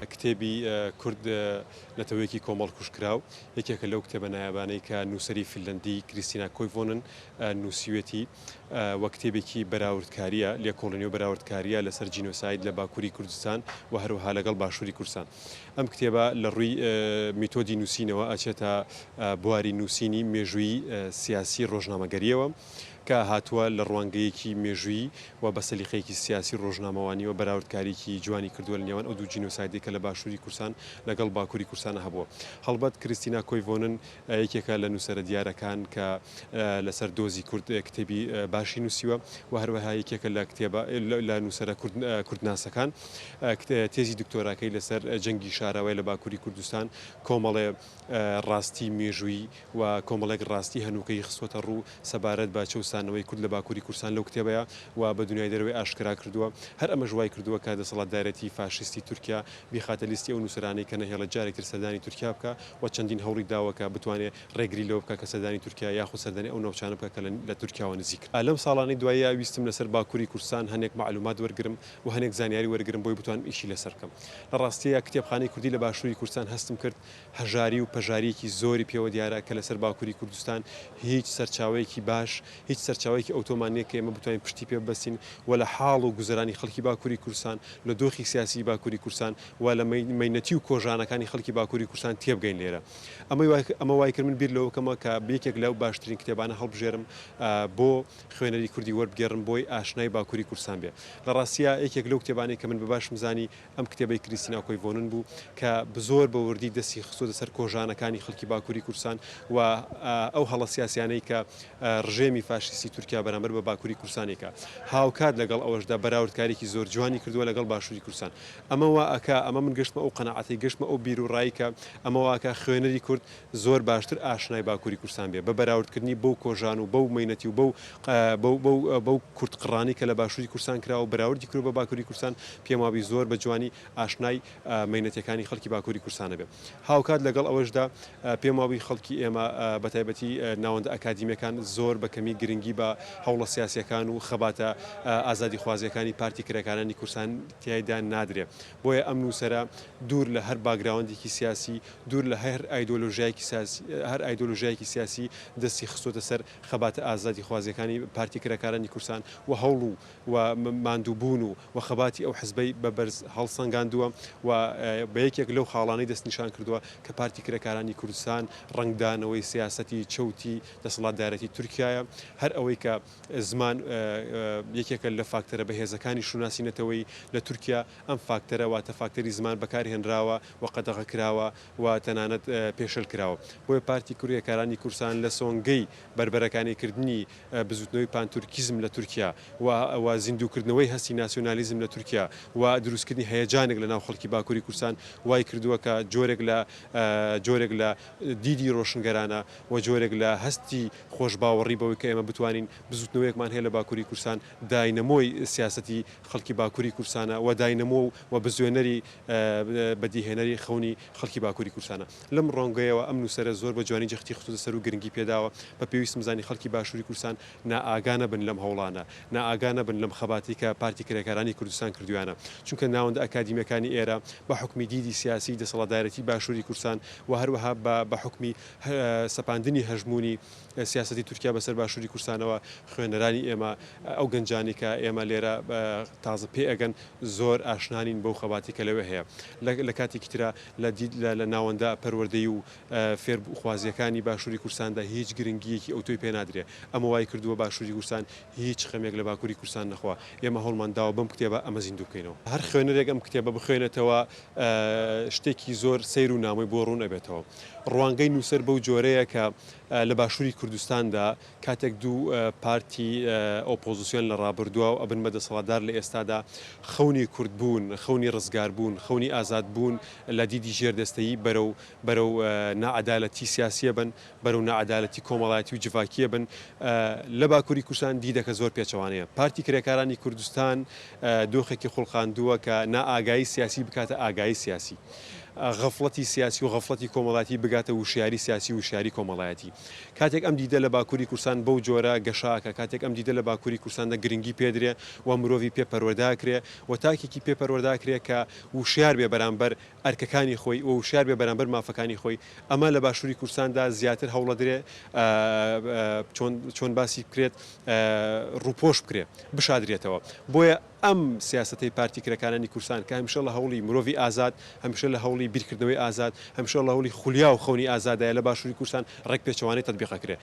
کتێبی کورد نەتەوەیەکی کۆمەڵ کوشکراو یەکێکە لەو کتێبە نایابانەی کە نووسری فنلەندی کریستینا کۆیڤۆنن نووسیوێتی وە کتێبێکی بەراوردکاریە لێکۆڵینی و بەراوردکاریە لەسەر جینۆساید لە باکووری کوردستان و هەروەها لەگەڵ باشووری کوردستان. ئەم کتێبە لە ڕووی میتۆدی نووسینەوە ئەچێتە بواری نووسینی مێژووی سیاسی ڕۆژنامەگەریەوە کە هاتووە لە ڕوانگەیەکی مێژووی و بە سەلیقەیەکی سیاسی ڕۆژنامەوانی و بەراوردکاریی جوانی کردووە لە نێوان ئەو دوو جینۆسایدێک کە لە باشووری کوردستان لەگەڵ باکووری کوردستانە هەبووە. هەڵبەت کریستینا کۆیڤۆنن یەکێکە لە نووسەرە دیارەکان کە لەسەر دۆزی کورد کتێبی باشی نووسیوە و هەروەها یەکێکە لە کتێبە لە نووسەرە کوردناسەکان تێزی دکتۆراکەی لەسەر جەنگی شاراوای لە باکووری کوردستان کۆمەڵێ ڕاستی مێژووی و کۆمەڵێک ڕاستی هەنووکەی خستوەتە ڕوو سەبارەت بە چەسانەوەی کورد لە باکووری کوردستان لەو کتێبەیە و بە دنیای دەروی ئاشکرا کردووە. هەر ئەمە ژوای کردووە کە دەسەڵاتدارەتی فاشیستی تورکیا بیخاتە لیستی ئەو نووسرانەی کە نەهێڵە جارێکتر سەردانی تورکیا بکە و چەندین هەوڵی داوە کە بتوانێت ڕێگری لەوە بکە کە سەردانی تورکیا یاخود سەردانی ئەو ناوچانە بکە کە لە تورکیاوە نزیک. لەم ساڵانی دوایە ویستم لەسەر باکووری کوردستان هەنێک معلومات وەرگرم و هەنێک زانیاری وەرگرم بۆی بتوان ئیشی لەسەر بکەم. لە ڕاستیە کتێبخانەی کوردی لە باشووری کوردستان هەستم کرد هەژاری و پەژاریەکی زۆری پێوە دیارە کە لەسەر باکووری کوردستان هیچ سەرچاوەیەکی باش هیچ سەرچاوەیەکی ئۆتۆمانیە کە ئێمە بتوانین پشتی پێ ببەستین و لە حاڵ و گوزەرانی خەڵکی باکووری کوردستان لە دۆخی سیاسی باکووری کوردستان و لە مەینەتی و کۆژانەکانی خەڵکی باکووری کوردستان تێبگەین لێرە. ئەمە وای کرد من بیر لەوەکەمە کە بەیەکێک لەو باشترین کتێبانە هەڵبژێرم بۆ خوێنەری کوردی وەربگێڕم بۆی ئاشنای باکووری کوردستان بێ. لە ڕاستیە یەکێک لەو کتێبانەی کە من بەباشم زانی ئەم کتێبەی کریستینا کۆیڤۆنن بوو کە زۆر بە وردی دەستی خستۆتە سەر کۆژانەکانی خەڵکی باکووری کوردستان و ئەو هەڵە سیاسیانەی کە ڕژێمی فاشیستی تورکیا بەرامبەر بە باکووری کوردستانێکە هاوکات لەگەڵ ئەوەشدا بەراوردکارێکی زۆر جوانی کردووە لەگەڵ باشووری کوردستان. ئەمە وا ئەکا ئەمە من گەشتمە ئەو قەناعەتی گەشتمە ئەو بیر و ڕایی کە ئەمە واکە خوێنەری کورد زۆر باشتر ئاشنای باکووری کوردستان بێ بە بەراوردکردنی بەو کۆژان و بەو مەینەتی و بەو کورتقڕانی کە لە باشووری کوردستان کراوە بەراوردی کرد بە باکووری کوردستان پێم وابی زۆر بە جوانی ئاشنای مەینەتەکانی خەڵکی باکووری کوردستانە بێ. هاوکات لەگەڵ ئەوەشدا پێم وابی خەڵکی ئێمە بەتایبەتی ناوەندە ئەکادیمیەکان زۆر بە کەمی گرنگی بە هەوڵە سیاسیەکان و خەباتە ئازادی خوازیەکانی پارتی کرێکارانی کوردستان تیایدا نادرێ. بۆیە ئەم نووسەرە دوور لە هەر باگراوندێکی سیاسی دوور لە هەر ئایدۆلۆژیایەکی سیاسی دەستی خستۆتە سەر خەباتە ئازادی خوازیەکانی پارتی کرێکارانی کوردستان و هەوڵ و ماندووبوون و خەباتی ئەو حزبەی بە بەرز هەڵسەنگاندووە و بە یەکێک لەو خاڵانەی دەستنیشان کردووە کە پارتی کرێکارانی کوردستان ڕنگدانەوەی سیاسەتی چەوتی دەسەڵاتدارەتی تورکیایە هەر ئەوەی کە زمان یەکێکە لە فاکتەرە بەهێزەکانی شوناسینەتەوەی لە تورکیا ئەم فاکتەرە واتە فاکتەری زمان بەکاری هێنراوە و قەدەغە کراوە و تەنانەت پێشەل کراوە. بۆیە پارتی کرێکارانی کوردستان لە سۆنگەی بربەرەکانیکردنی بزوتنەوەی پانتورکیزم لە تورکیا و زیندووکردنەوەی هەستی ناسیۆنالیزم لە تورکیا و دروستکردنی هەیەجانێک لە ناو خەڵکی باکووری کوردستان وای کردووە کە جۆرێک لە دیدی ڕۆشنگەرانە و جۆرێک لە هەستی خۆشباوەڕی بەوەی کە ئێمە بتوانین بزوتنەوەیەکمان هەیە لە باکووری کوردستان داینەمۆی سیاسەتی خەڵکی باکووری کوردستانە و داینەمۆ و بزوێنەری بەدیهێنەری خەونی خەڵکی باکووری کوردستانە. لەم ڕۆنگەیەوە ئەم نووسەرە زۆر بە جوانی جەختی خستووتە سەر و گرنگی پێداوە بە پێویستم زانی خەڵکی باشووری کوردستان نائاگانە بن لەم هەوڵانە نائاگانە بن لەم خەباتی کە پارتی کرێکارانی کوردستان کردویانە چونکە ناوەندە ئەکادیمیەکانی ئێرە بە حکمی دیدی سیاسی دەسەڵاتدارەتی باشووری کوردستان و هەروەها بە حکمی سەپاندنی هەژمونی سیاسەتی تورکیا بەسەر باشووری کوردستانەوە خوێنەرانی ئێمە ئەو گەنجانی کە ئێمە لێرە تازە پێ ئەگەن زۆر ئاشنانین بەو خەباتی کە لەوێ هەیە. لە کاتێکی ترە لە ناوەندە پەروەردەی و فێرخوازیەکانی باشووری کوردستاندا هیچ گرنگیەکی ئەوتۆی پێ نادرێ. ئەمە وای کردووە باشووری کوردستان هیچ خەمێک لە باکووری کوردستان نەخوا. ئێمە هەوڵمان داوە بەم کتێبە ئەمە زیندوو بکەینەوە. هەر خوێنەرێک ئەم کتێبە بخوێنێتەوە شتێکی زۆر سەیر و نامۆی بۆ ڕوون ئەبێتەوە. ڕوانگەی نووسەر بەو جۆرەیە کە لە باشووری کوردستاندا کاتێک دوو پارتی ئۆپۆزیسیۆن لە ڕابردووە و ئەبن بەدەسەڵاتدار لە ئێستادا خەونی کوردبوون خەونی ڕزگاربوون خەونی ئازادبوون لە دیدی ژێردەستەیی بەرەو نائەدالەتی سیاسیە بن بەرەو نائەدالەتی کۆمەڵایەتی و جڤاکیە بن لە باکووری کوردستان دیدەکە زۆر پێچەوانەیە. پارتی کرێکارانی کوردستان دۆخێکی خوڵقاندووە کە نائاگایی سیاسی بکاتە ئاگایی سیاسی. غەفڵەتی سیاسی و غەفڵەتی کۆمەڵاتی بگاتە وشیاری سیاسی و وشیاری کۆمەڵایەتی کاتێک ئەم دیدە لە باکووری کورسان بەو جۆرە گەشاکە کاتێک ئەم دیدە لە باکووری کورساندا گرنگی پێدرێ و مرۆڤی پێپەروەرداکرێ و تاکێکی پێپەروەرداکرێ کە وشیار بێ بەرامبەر ئەرکەکانی خۆی و وشیار بێ بەرامبەر مافەکانی خۆی ئەمە لە باشووری کورساندا زیاتر هەوڵە درێ چۆن باسی بکرێت ڕووپۆش بکرێ بشادرێتەوە بۆیە ئەم سیاستەی پارتیکرەکانانی کورسان کە هەمیشە لە هەوڵی مرۆڤی ئازاد هەمیشە لە هەوڵی بیرکردنەوەی ئازاد هەمیشە لە هەوڵی خولیا و خەونی ئازادایە لە باشووری کورسان ڕێک پێچەوانەی تەطبیقەکرێ